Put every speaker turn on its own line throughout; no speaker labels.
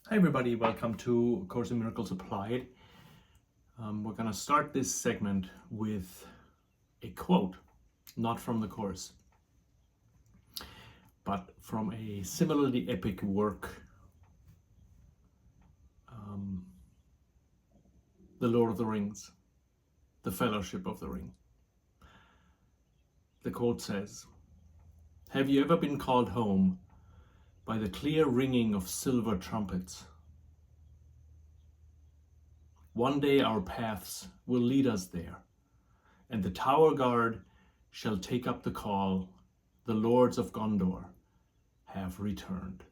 Hi everybody, welcome to Course in Miracles Applied. We're going to start this segment with a quote, not from the Course, but from a similarly epic work, The Lord of the Rings, The Fellowship of the Ring. The quote says, "Have you ever been called home by the clear ringing of silver trumpets? One day our paths will lead us there, and the tower guard shall take up the call, the lords of Gondor have returned."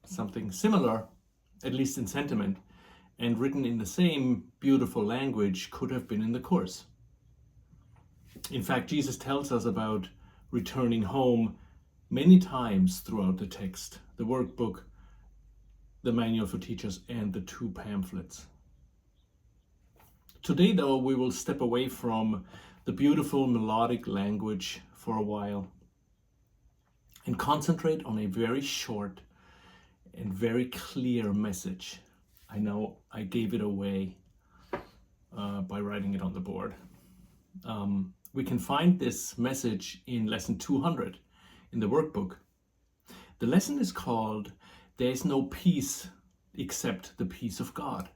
Something similar, at least in sentiment, and written in the same beautiful language could have been in the Course. In fact, Jesus tells us about returning home many times throughout the text, the workbook, the manual for teachers, and the two pamphlets. Today, though, we will step away from the beautiful melodic language for a while and concentrate on a very short and very clear message. I know I gave it away by writing it on the board. We can find this message in lesson 200 in the workbook. The lesson is called "There is no peace except the peace of God."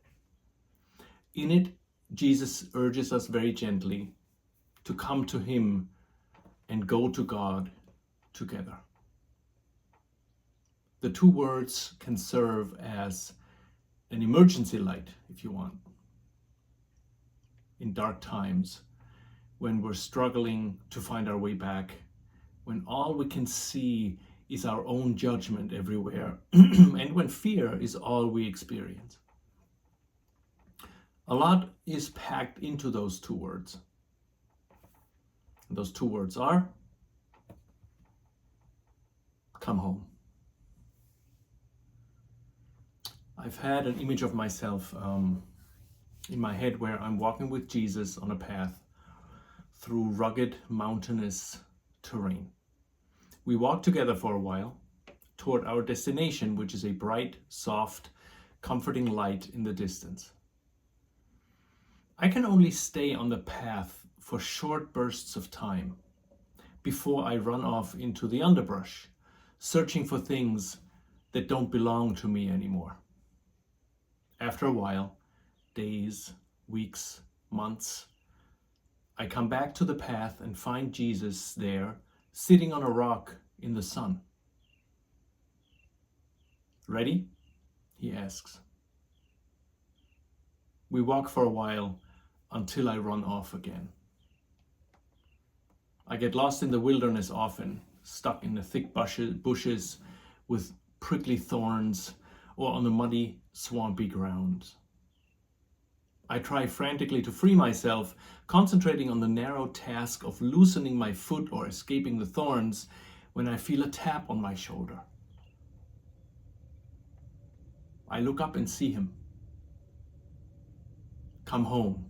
In it, Jesus urges us very gently to come to Him and go to God together. The two words can serve as an emergency light, if you want, in dark times when we're struggling to find our way back, when all we can see is our own judgment everywhere, and when fear is all we experience. A lot is packed into those two words. And those two words are, come home. I've had an image of myself in my head where I'm walking with Jesus on a path through rugged, mountainous terrain. We walk together for a while toward our destination, which is a bright, soft, comforting light in the distance. I can only stay on the path for short bursts of time before I run off into the underbrush, searching for things that don't belong to me anymore. After a while, days, weeks, months, I come back to the path and find Jesus there, sitting on a rock in the sun. "Ready?" he asks. We walk for a while until I run off again. I get lost in the wilderness often, stuck in the thick bushes with prickly thorns or on the muddy, swampy ground. I try frantically to free myself, concentrating on the narrow task of loosening my foot or escaping the thorns, when I feel a tap on my shoulder. I look up and see him. "Come home,"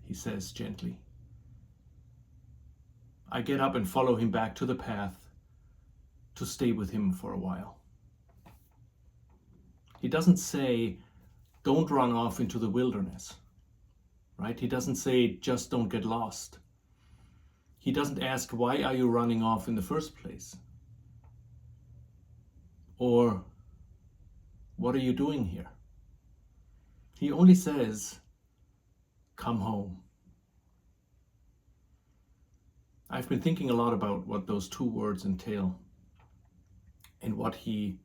he says gently. I get up and follow him back to the path to stay with him for a while. He doesn't say, "Don't run off into the wilderness," right? He doesn't say, "Just don't get lost." He doesn't ask, "Why are you running off in the first place?" Or, "What are you doing here?" He only says, "Come home." I've been thinking a lot about what those two words entail and what he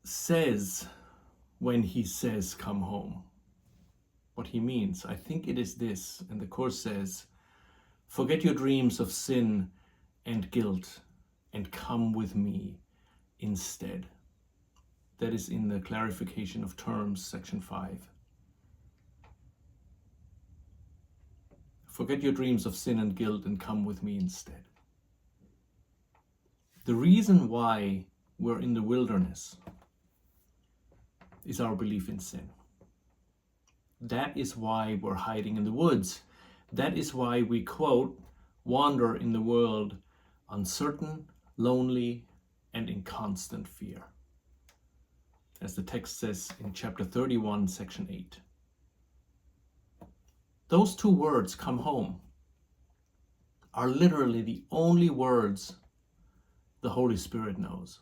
says when he says "come home." What he means, I think it is this, and the Course says, "Forget your dreams of sin and guilt and come with me instead." That is in the clarification of terms, section 5. Forget your dreams of sin and guilt and come with me instead. The reason why we're in the wilderness is our belief in sin. That is why we're hiding in the woods. That is why we quote wander in the world uncertain, lonely, and in constant fear, as the text says in chapter 31, section 8. Those two words, come home, are literally the only words the Holy Spirit knows.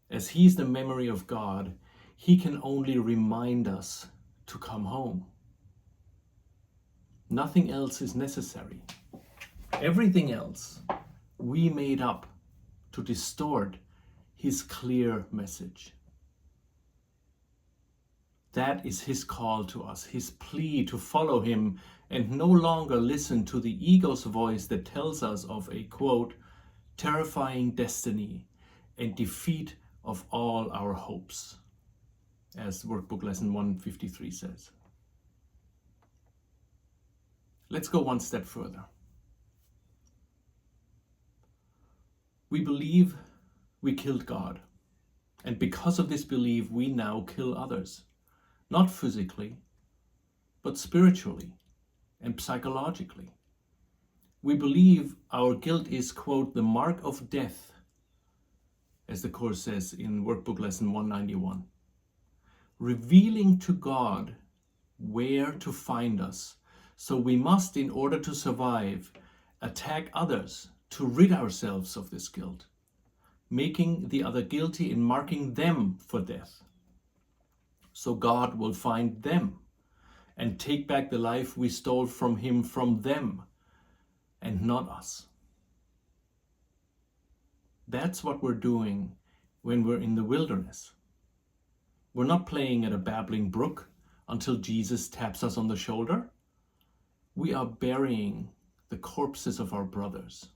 As He's the memory of God, He can only remind us to come home. Nothing else is necessary. Everything else we made up to distort His clear message. That is His call to us, His plea to follow Him and no longer listen to the ego's voice that tells us of a, quote, terrifying destiny and defeat of all our hopes, as workbook lesson 153 says. Let's go one step further. We believe we killed God, and because of this belief, we now kill others, not physically, but spiritually and psychologically. We believe our guilt is, quote, the mark of death, as the Course says in workbook lesson 191, revealing to God where to find us. So we must, in order to survive, attack others to rid ourselves of this guilt, making the other guilty and marking them for death. So God will find them and take back the life we stole from Him from them and not us. That's what we're doing when we're in the wilderness. We're not playing at a babbling brook until Jesus taps us on the shoulder. We are burying the corpses of our brothers.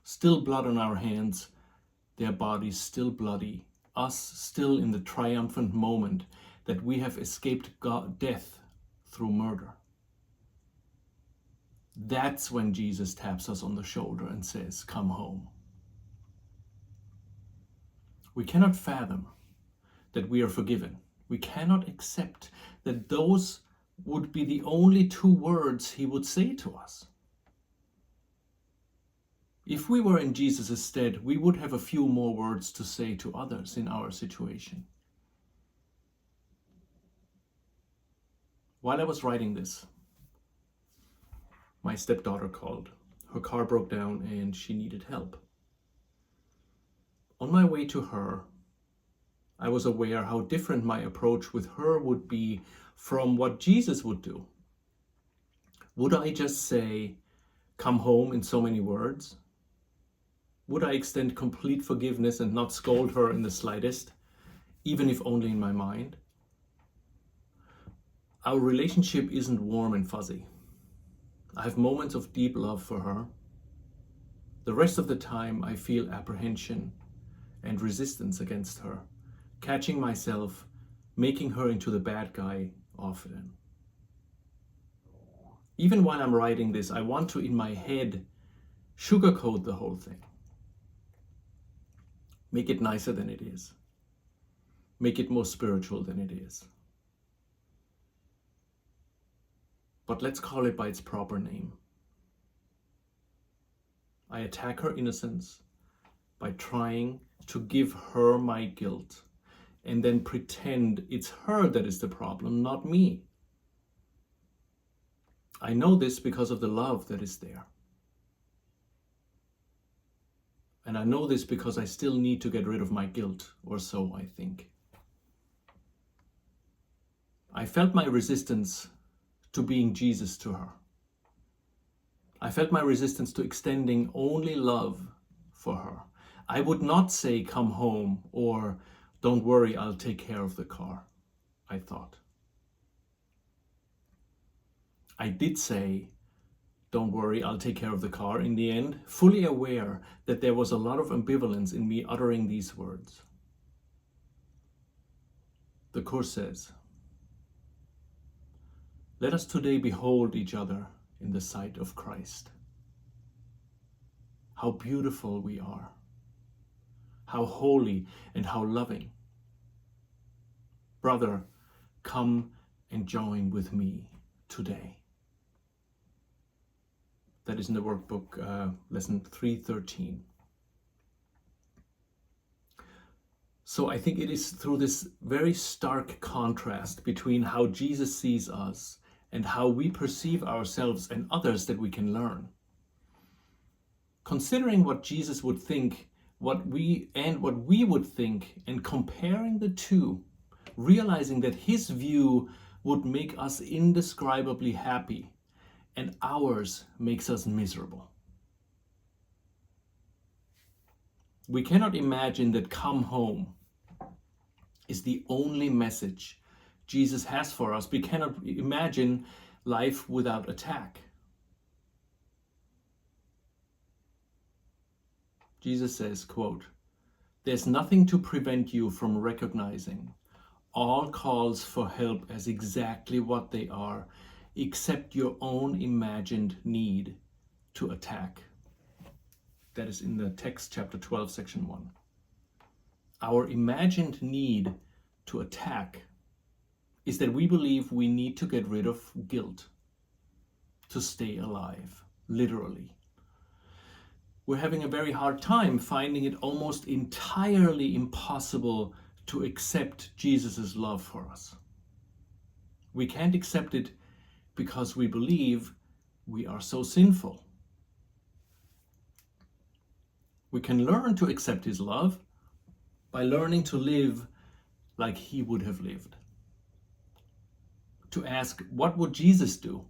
Still blood on our hands, their bodies still bloody, us still in the triumphant moment that we have escaped death through murder. That's when Jesus taps us on the shoulder and says, come home. We cannot fathom that we are forgiven. We cannot accept that those would be the only two words He would say to us. If we were in Jesus' stead, we would have a few more words to say to others in our situation. While I was writing this, my stepdaughter called. Her car broke down and she needed help. On my way to her, I was aware how different my approach with her would be from what Jesus would do. Would I just say, come home in so many words? Would I extend complete forgiveness and not scold her in the slightest, even if only in my mind? Our relationship isn't warm and fuzzy. I have moments of deep love for her. The rest of the time I feel apprehension and resistance against her, catching myself making her into the bad guy often. Even while I'm writing this, I want to, in my head, sugarcoat the whole thing. Make it nicer than it is. Make it more spiritual than it is. But let's call it by its proper name. I attack her innocence by trying to give her my guilt and then pretend it's her that is the problem, not me. I know this because of the love that is there. And I know this because I still need to get rid of my guilt, or so I think. I felt my resistance to being Jesus to her. I felt my resistance to extending only love for her. I would not say, come home, or don't worry, I'll take care of the car, I thought. I did say, don't worry, I'll take care of the car in the end, fully aware that there was a lot of ambivalence in me uttering these words. The Course says, let us today behold each other in the sight of Christ. How beautiful we are, how holy and how loving. Brother, come and join with me today. That is in the workbook, lesson 313. So I think it is through this very stark contrast between how Jesus sees us and how we perceive ourselves and others that we can learn. Considering what Jesus would think, what we would think, and comparing the two, realizing that his view would make us indescribably happy and ours makes us miserable. We cannot imagine that "come home" is the only message Jesus has for us. We cannot imagine life without attack. Jesus says, quote, "There's nothing to prevent you from recognizing all calls for help as exactly what they are, except your own imagined need to attack." That is in the text, chapter 12, section 1. Our imagined need to attack is that we believe we need to get rid of guilt to stay alive, literally. We're having a very hard time finding it almost entirely impossible to accept Jesus' love for us. We can't accept it because we believe we are so sinful. We can learn to accept his love by learning to live like he would have lived. To ask, what would Jesus do?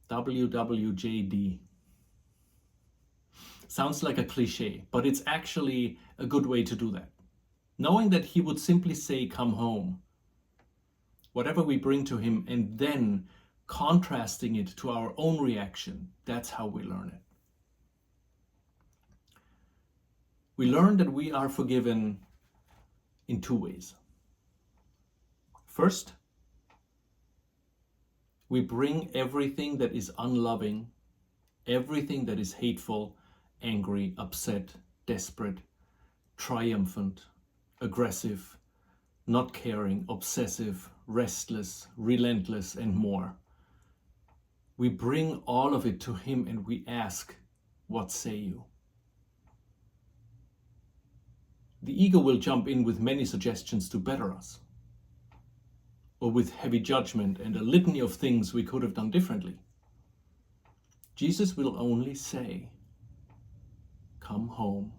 WWJD. Sounds like a cliche, but it's actually a good way to do that. Knowing that he would simply say, "Come home," whatever we bring to him, and then contrasting it to our own reaction, that's how we learn it. We learn that we are forgiven in two ways. First, we bring everything that is unloving, everything that is hateful, angry, upset, desperate, triumphant, aggressive, not caring, obsessive, restless, relentless, and more. We bring all of it to him and we ask, "What say you?" The ego will jump in with many suggestions to better us, or with heavy judgment and a litany of things we could have done differently. Jesus will only say, "Come home.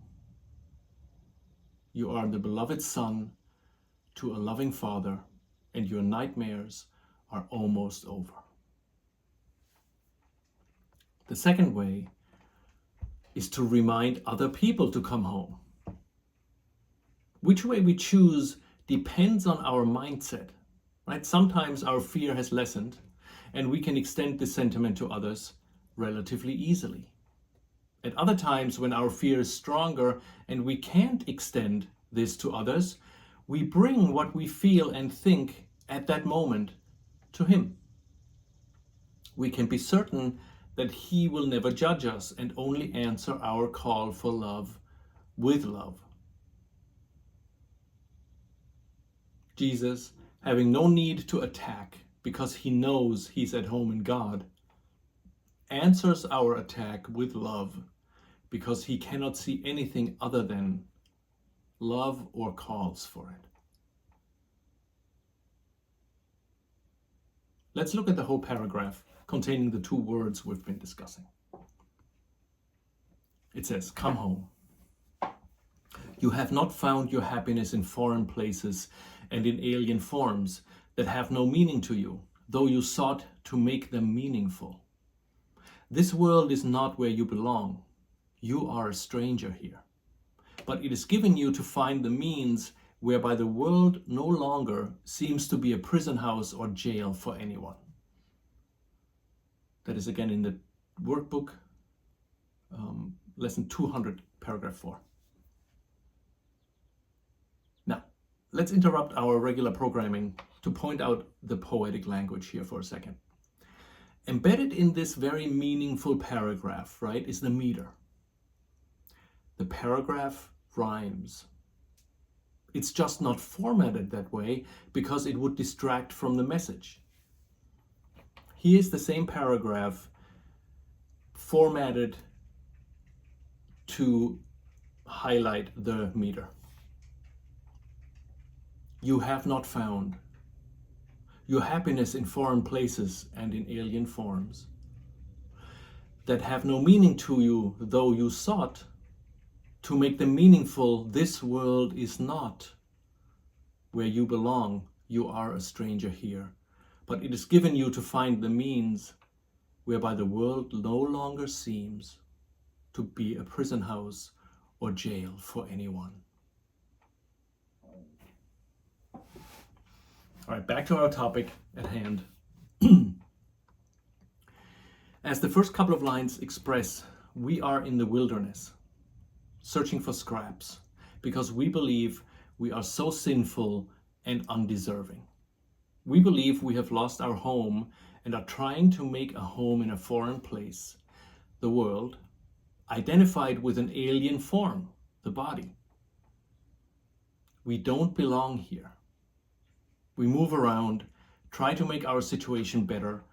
You are the beloved son to a loving father, and your nightmares are almost over." The second way is to remind other people to come home. Which way we choose depends on our mindset, right? Sometimes our fear has lessened and we can extend this sentiment to others relatively easily. At other times, when our fear is stronger and we can't extend this to others, we bring what we feel and think at that moment to him. We can be certain that he will never judge us and only answer our call for love with love. Jesus, having no need to attack because he knows he's at home in God, answers our attack with love because he cannot see anything other than love or calls for it. Let's look at the whole paragraph containing the two words we've been discussing. It says, "Come home. You have not found your happiness in foreign places and in alien forms that have no meaning to you, though you sought to make them meaningful. This world is not where you belong. You are a stranger here. But it is given you to find the means whereby the world no longer seems to be a prison house or jail for anyone." That is again in the workbook, lesson 200, paragraph 4. Now, let's interrupt our regular programming to point out the poetic language here for a second. Embedded in this very meaningful paragraph, right, is the meter. The paragraph rhymes. It's just not formatted that way because it would distract from the message. Here's the same paragraph formatted to highlight the meter. You have not found your happiness in foreign places and in alien forms that have no meaning to you, though you sought to make them meaningful. This world is not where you belong. You are a stranger here, but it is given you to find the means whereby the world no longer seems to be a prison house or jail for anyone. All right, back to our topic at hand. As the first couple of lines express, we are in the wilderness, searching for scraps, because we believe we are so sinful and undeserving. We believe we have lost our home and are trying to make a home in a foreign place, the world, identified with an alien form, the body. We don't belong here. We move around, try to make our situation better,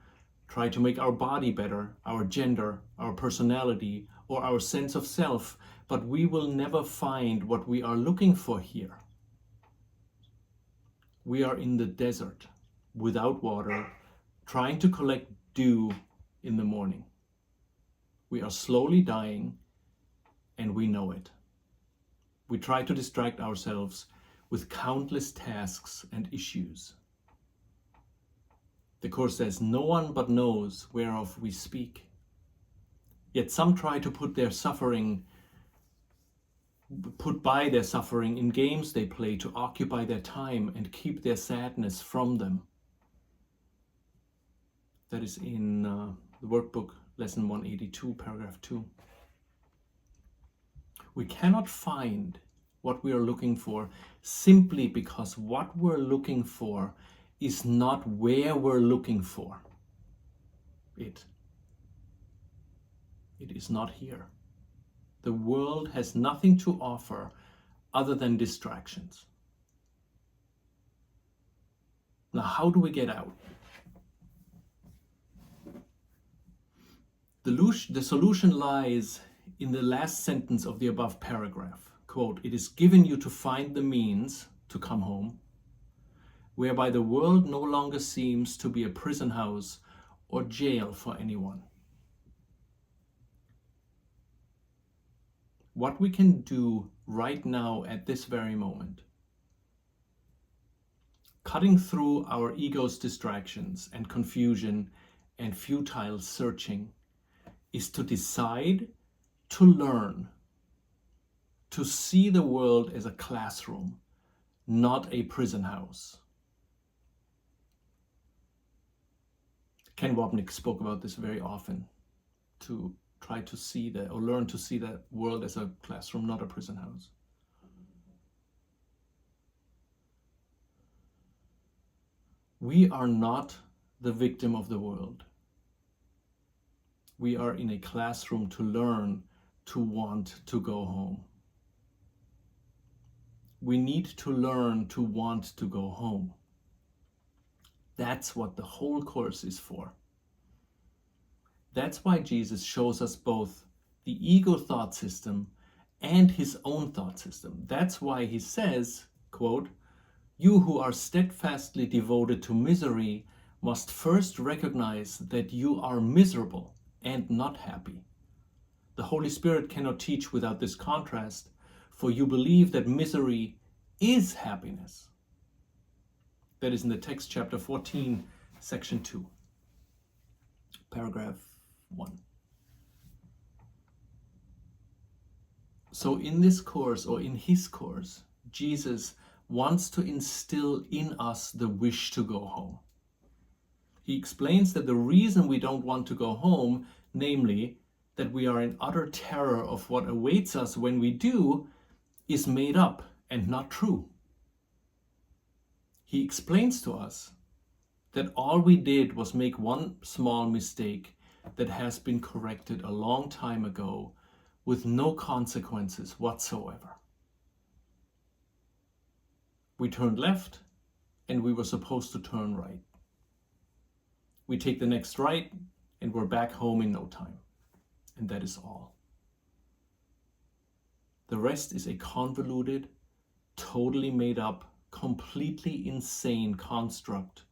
try to make our body better, our gender, our personality, or our sense of self, but we will never find what we are looking for here. We are in the desert, without water, trying to collect dew in the morning. We are slowly dying, and we know it. We try to distract ourselves with countless tasks and issues. The Course says, no one but knows whereof we speak. Yet some try to put by their suffering in games they play to occupy their time and keep their sadness from them. That is in the workbook, lesson 182, paragraph 2. We cannot find what we are looking for simply because what we're looking for is not where we're looking for it. It is not here. The world has nothing to offer other than distractions. Now, how do we get out? The solution lies in the last sentence of the above paragraph. Quote, it is given you to find the means to come home, whereby the world no longer seems to be a prison house or jail for anyone. What we can do right now at this very moment, cutting through our ego's distractions and confusion and futile searching, is to decide to learn to see the world as a classroom, not a prison house. Ken Wapnick spoke about this very often, to try to see or learn to see the world as a classroom, not a prison house. We are not the victim of the world. We are in a classroom to learn to want to go home. We need to learn to want to go home. That's what the whole Course is for. That's why Jesus shows us both the ego thought system and his own thought system. That's why he says, quote, you who are steadfastly devoted to misery must first recognize that you are miserable and not happy. The Holy Spirit cannot teach without this contrast, for you believe that misery is happiness. That is in the text, chapter 14, section 2, paragraph 1. So in this Course, or in his Course, Jesus wants to instill in us the wish to go home. He explains that the reason we don't want to go home, namely that we are in utter terror of what awaits us when we do, is made up and not true. He explains to us that all we did was make one small mistake that has been corrected a long time ago with no consequences whatsoever. We turned left and we were supposed to turn right. We take the next right and we're back home in no time. and that is all. The rest is a convoluted, totally made up, completely insane construct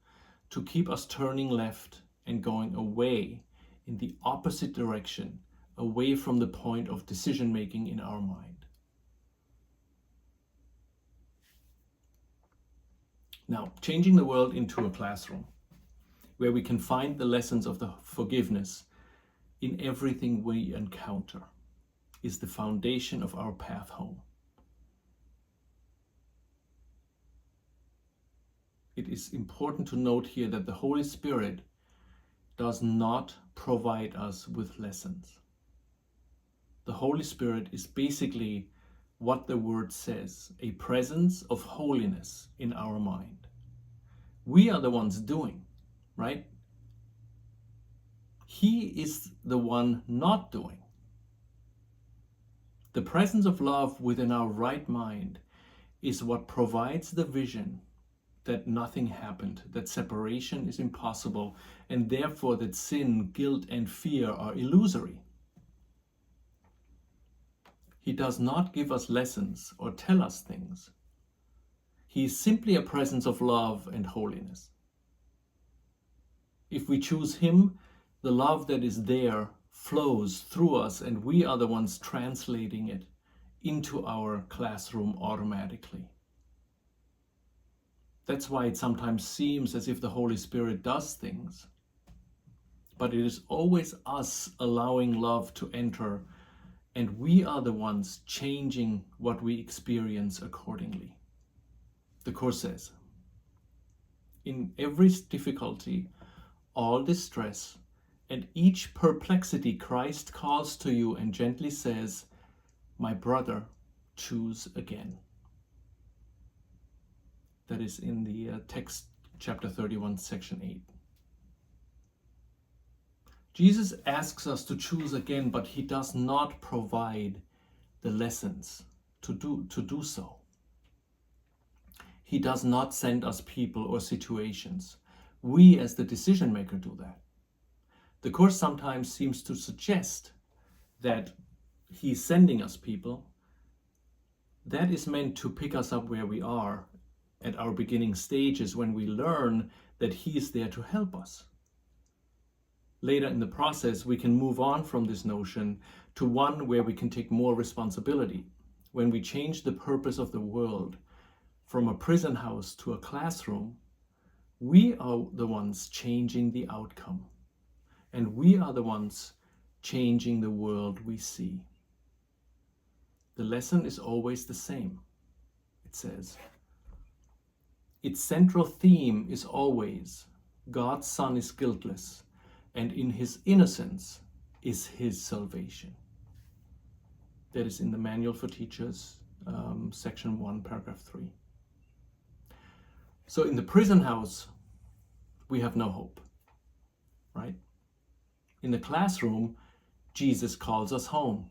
to keep us turning left and going away in the opposite direction, away from the point of decision making in our mind. Now, changing the world into a classroom where we can find the lessons of the forgiveness in everything we encounter is the foundation of our path home. It is important to note here that the Holy Spirit does not provide us with lessons. The Holy Spirit is basically what the word says, a presence of holiness in our mind. We are the ones doing, right? He is the one not doing. The presence of love within our right mind is what provides the vision that nothing happened, that separation is impossible, and therefore that sin, guilt, and fear are illusory. He does not give us lessons or tell us things. He is simply a presence of love and holiness. If we choose him, the love that is there flows through us, and we are the ones translating it into our classroom automatically. That's why it sometimes seems as if the Holy Spirit does things. But it is always us allowing love to enter, and we are the ones changing what we experience accordingly. The Course says, in every difficulty, all distress, and each perplexity Christ calls to you and gently says, my brother, choose again. That is in the text, chapter 31, section 8. Jesus asks us to choose again, but he does not provide the lessons to do so. He does not send us people or situations. We as the decision maker do that. The Course sometimes seems to suggest that he's sending us people. That is meant to pick us up where we are at our beginning stages, when we learn that he is there to help us. Later in the process, we can move on from this notion to one where we can take more responsibility. When we change the purpose of the world from a prison house to a classroom, we are the ones changing the outcome. And we are the ones changing the world we see. The lesson is always the same. It says, its central theme is always, God's Son is guiltless, and in his innocence is his salvation. That is in the Manual for Teachers, section 1, paragraph 3. So in the prison house, we have no hope, right? In the classroom, Jesus calls us home.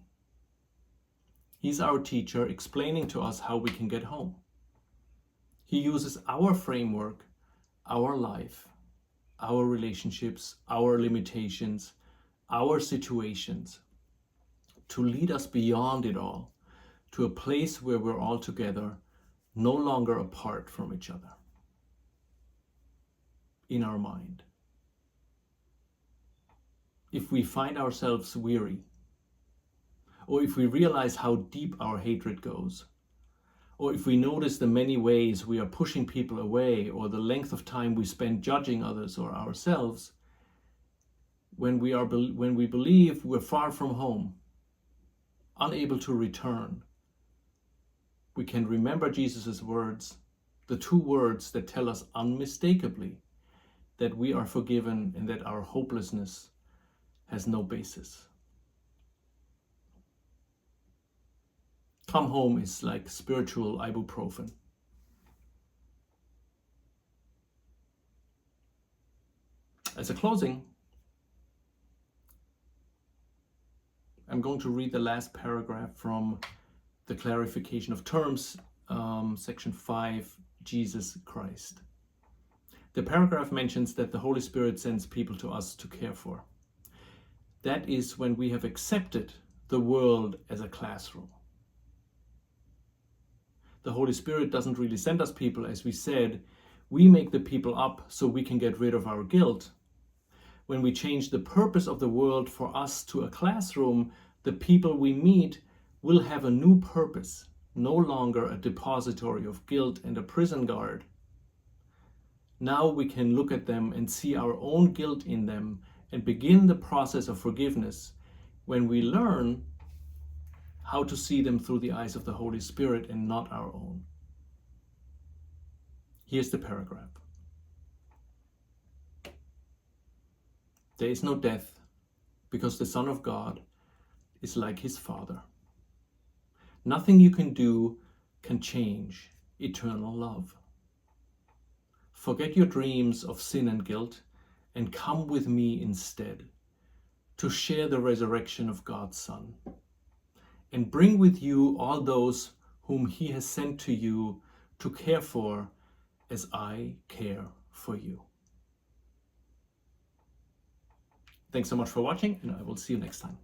He's our teacher, explaining to us how we can get home. He uses our framework, our life, our relationships, our limitations, our situations to lead us beyond it all to a place where we're all together, no longer apart from each other in our mind. If we find ourselves weary, or if we realize how deep our hatred goes, or if we notice the many ways we are pushing people away, or the length of time we spend judging others or ourselves, when we believe we're far from home, unable to return, we can remember Jesus' words, the two words that tell us unmistakably that we are forgiven and that our hopelessness has no basis. Come home is like spiritual ibuprofen. As a closing, I'm going to read the last paragraph from the clarification of terms, section 5, Jesus Christ. The paragraph mentions that the Holy Spirit sends people to us to care for. that is when we have accepted the world as a classroom. The Holy Spirit doesn't really send us people, as we said. We make the people up so we can get rid of our guilt. When we change the purpose of the world for us to a classroom, the people we meet will have a new purpose, no longer a depository of guilt and a prison guard. Now we can look at them and see our own guilt in them and begin the process of forgiveness when we learn how to see them through the eyes of the Holy Spirit and not our own. Here's the paragraph. There is no death because the Son of God is like his Father. Nothing you can do can change eternal love. Forget your dreams of sin and guilt and come with me instead to share the resurrection of God's Son. And bring with you all those whom he has sent to you to care for as I care for you. Thanks so much for watching, and I will see you next time.